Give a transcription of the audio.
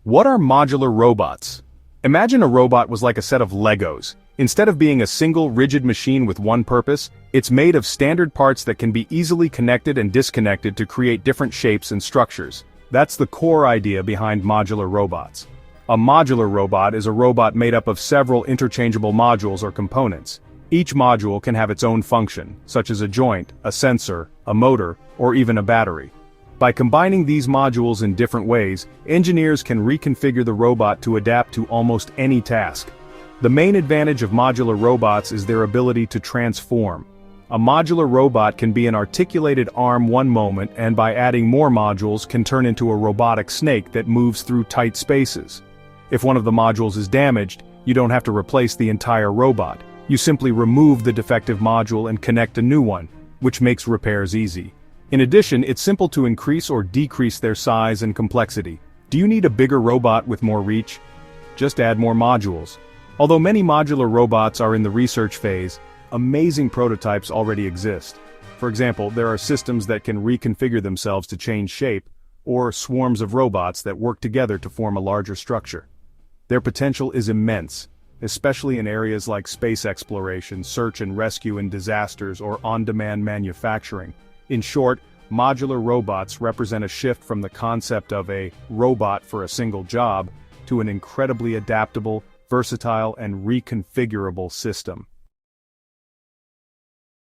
What are modular robots? Imagine a robot was like a set of Legos. Instead of being a single, rigid machine with one purpose, it's made of standard parts that can be easily connected and disconnected to create different shapes and structures. That's the core idea behind modular robots. A modular robot is a robot made up of several interchangeable modules or components. Each module can have its own function, such as a joint, a sensor, a motor, or even a battery. By combining these modules in different ways, engineers can reconfigure the robot to adapt to almost any task. The main advantage of modular robots is their ability to transform. A modular robot can be an articulated arm one moment and by adding more modules can turn into a robotic snake that moves through tight spaces. If one of the modules is damaged, you don't have to replace the entire robot. You simply remove the defective module and connect a new one, which makes repairs easy. In addition, it's simple to increase or decrease their size and complexity. Do you need a bigger robot with more reach? Just add more modules. Although many modular robots are in the research phase, amazing prototypes already exist. For example, there are systems that can reconfigure themselves to change shape, or swarms of robots that work together to form a larger structure. Their potential is immense, especially in areas like space exploration, search and rescue in disasters, or on-demand manufacturing. In short, modular robots represent a shift from the concept of a robot for a single job to an incredibly adaptable, versatile, and reconfigurable system.